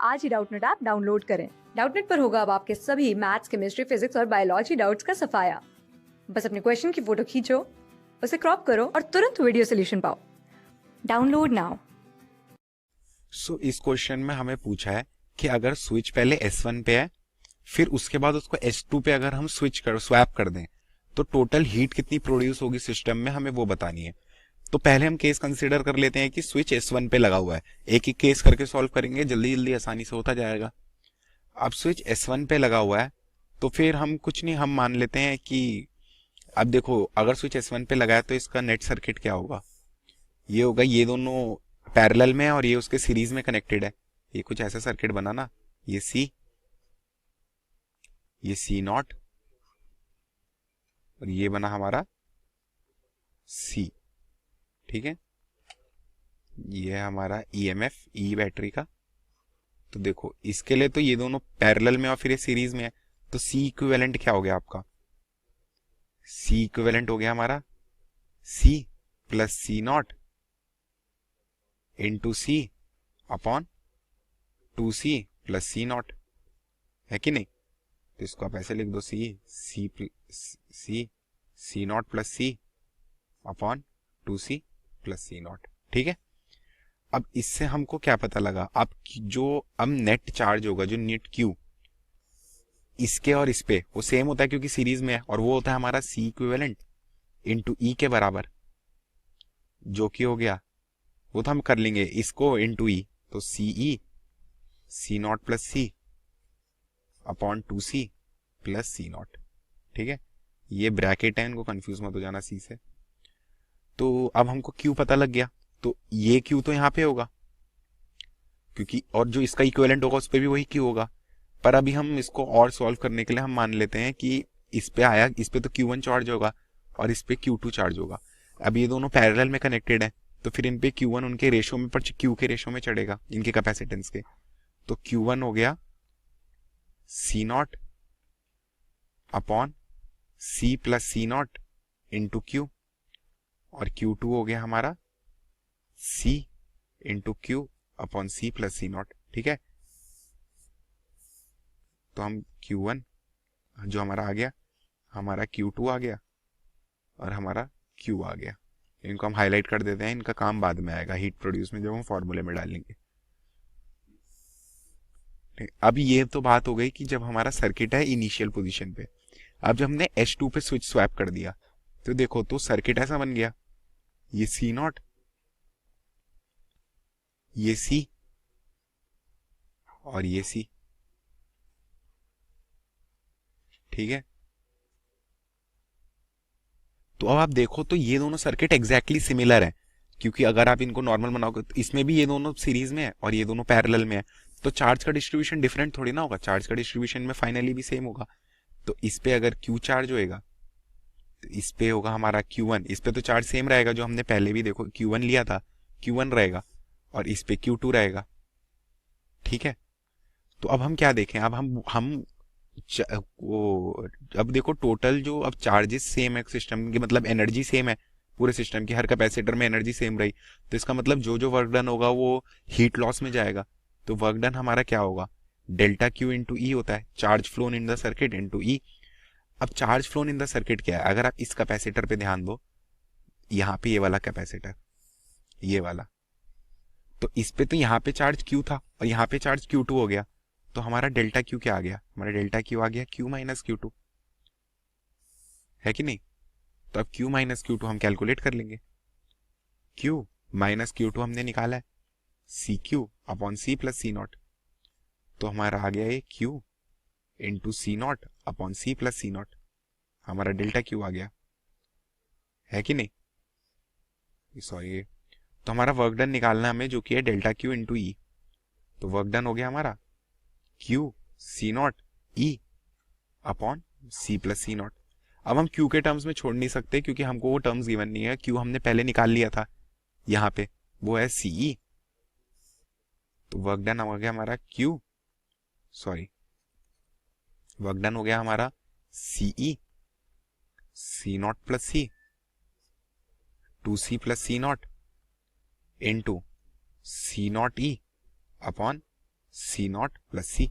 आज ही Doubtnut app download करें। Doubtnut पर होगा अब आपके सभी मैथ्स, केमिस्ट्री, फिजिक्स और बायोलॉजी डाउट्स का सफाया। बस अपने क्वेश्चन की फोटो खींचो, उसे क्रॉप करो और तुरंत वीडियो सोल्यूशन पाओ। Download now. इस क्वेश्चन में हमें पूछा है कि अगर स्विच पहले S1 पे है, फिर उसके बाद उसको S2 पे अगर हम स्वैप कर दें तो टोटल हीट कितनी प्रोड्यूस होगी सिस्टम में, हमें वो बतानी है। तो पहले हम केस कंसीडर कर लेते हैं कि स्विच S1 पे लगा हुआ है। एक एक केस करके सॉल्व करेंगे, जल्दी जल्दी आसानी से होता जाएगा। अब स्विच S1 पे लगा हुआ है तो फिर हम कुछ नहीं, हम मान लेते हैं कि अब देखो, अगर स्विच S1 पे लगा है तो इसका नेट सर्किट क्या होगा, ये होगा, ये दोनों पैरेलल में है और ये उसके सीरीज में कनेक्टेड है। ये कुछ ऐसा सर्किट बना ना, ये C नॉट और ये बना हमारा C। ठीक है, ये है हमारा EMF E बैटरी का। तो देखो इसके लिए तो ये दोनों पैरेलल में और फिर ये सीरीज में है, तो C इक्विवेलेंट क्या हो गया आपका, C इक्विवेलेंट हो गया हमारा C plus C not into C upon 2C plus C not, है कि नहीं। तो इसको आप ऐसे लिख दो, C not plus C upon 2C plus C not. ठीक है, अब इससे हमको क्या पता लगा, अब जो अब नेट चार्ज होगा, जो नेट Q इसके और इस पे वो सेम होता है क्योंकि सीरीज में है, और वो होता है हमारा C इक्विवेलेंट इंटू E के बराबर, जो कि हो गया, वो तो हम कर लेंगे इसको इंटू E, तो C not plus C upon 2C plus C not. ठीक है, ये ब्रैकेट है, इनको कंफ्यूज मत हो जाना C से। तो अब हमको Q पता लग गया, तो ये Q तो यहाँ पे होगा क्योंकि, और जो इसका इक्विवेलेंट होगा उस पर भी वही Q होगा। पर अभी हम इसको और सॉल्व करने के लिए हम मान लेते हैं कि इस पे आया, इस पे तो Q1 चार्ज होगा और इस पे Q2 चार्ज होगा। अब ये दोनों पैरेलल में कनेक्टेड है, तो फिर इन पे Q1 उनके रेशो में पर Q के रेशो में चढ़ेगा, इनके कैपेसिटेंस के। तो Q1 हो गया C not upon C plus C not into Q, और Q2 हो गया हमारा C into Q upon C plus C not. ठीक है, तो हम Q1 जो हमारा आ गया, हमारा Q2 आ गया और हमारा Q आ गया। इनको हम हाईलाइट कर देते हैं, इनका काम बाद में आएगा हीट प्रोड्यूस में, जब हम फॉर्मूले में डालेंगे। ठीक, अब ये तो बात हो गई कि जब हमारा सर्किट है इनिशियल पोजीशन पे। अब जब हमने H2 पे स्विच स्वैप कर दिया तो देखो, तो सर्किट ऐसा बन गया, ये C नॉट, ये C और ये C। ठीक है, तो अब आप देखो तो ये दोनों सर्किट एग्जैक्टली सिमिलर है, क्योंकि अगर आप इनको नॉर्मल बनाओगे तो इसमें भी ये दोनों सीरीज में है और ये दोनों पैरेलल में है, तो चार्ज का डिस्ट्रीब्यूशन डिफरेंट थोड़ी ना होगा, चार्ज का डिस्ट्रीब्यूशन में फाइनली भी सेम होगा। तो इस पे अगर Q चार्ज होएगा तो इस पे होगा हमारा Q1, इस पे तो चार्ज सेम रहेगा, जो हमने पहले भी देखो Q1 लिया था, Q1 रहेगा, और इस पे Q2 रहेगा। ठीक है, तो अब हम क्या देखें, अब हम वो, अब देखो टोटल जो अब चार्जेस सेम है सिस्टम की, मतलब एनर्जी सेम है पूरे सिस्टम की, हर कैपेसिटर में एनर्जी सेम रही, तो इसका मतलब जो जो वर्क डन होगा वो हीट लॉस में जाएगा। तो वर्क डन हमारा क्या होगा, डेल्टा Q इंटू ई होता है, charge flown in the circuit into E. अब charge flown in the circuit क्या है, अगर आप इस कैपेसिटर पे ध्यान दो, यहाँ पे ये वाला कैपेसिटर, ये वाला, तो इस पे तो यहाँ पे चार्ज Q था और यहाँ पे चार्ज Q2 हो गया, तो हमारा डेल्टा Q क्या आ गया, हमारा डेल्टा Q आ गया Q माइनस Q2, है कि नहीं। तो अब Q माइनस Q2 हम कैलकुलेट कर लेंगे, Q माइनस Q2 हमने निकाला है CQ upon C plus C not, तो हमारा आ गया ये Q into C not upon C plus C not, हमारा डेल्टा Q आ गया, है कि नहीं, सॉरी। तो हमारा वर्क डन निकालना है हमें, जो कि है डेल्टा Q इंटू ई। तो वर्क डन हो गया हमारा Q C not E upon C plus C not. अब हम Q के टर्म्स में छोड़ नहीं सकते क्योंकि हमको वो टर्म्स गिवन नहीं है, Q हमने पहले निकाल लिया था यहाँ पे, वो है CE। तो वर्क डन हो गया हमारा वर्क डन हो गया हमारा CE C not plus C 2C plus C not into C not E upon C not plus C.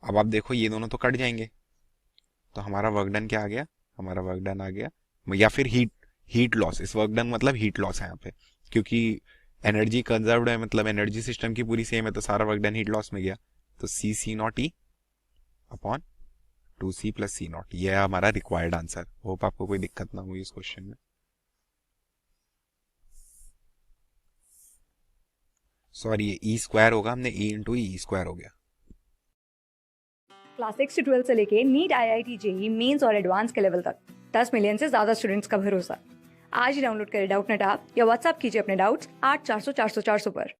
अब आप देखो ये दोनों तो कट जाएंगे, तो हमारा वर्क डन क्या आ गया, हमारा वर्क डन आ गया, या फिर हीट लॉस, इस वर्क डन मतलब हीट लॉस है यहाँ पे, क्योंकि एनर्जी कंजर्व्ड है, मतलब एनर्जी सिस्टम की पूरी सेम है, तो सारा वर्क डन हीट लॉस में गया। तो C not E upon 2c plus C not, ये है हमारा रिक्वायर्ड आंसर। होप आपको कोई दिक्कत ना हुई इस क्वेश्चन में। सॉरी, ये ई स्क्वायर होगा, हमने ई इंटू ई स्क्वायर हो गया। क्लास 6 से 12 से लेके नीट, IIT, जेई मेंस और एडवांस के लेवल तक 10 मिलियन से ज्यादा स्टूडेंट्स का भरोसा। आज ही डाउनलोड करें डाउटनेट ऐप या व्हाट्सएप कीजिए अपने डाउट्स 8400 400 400 पर।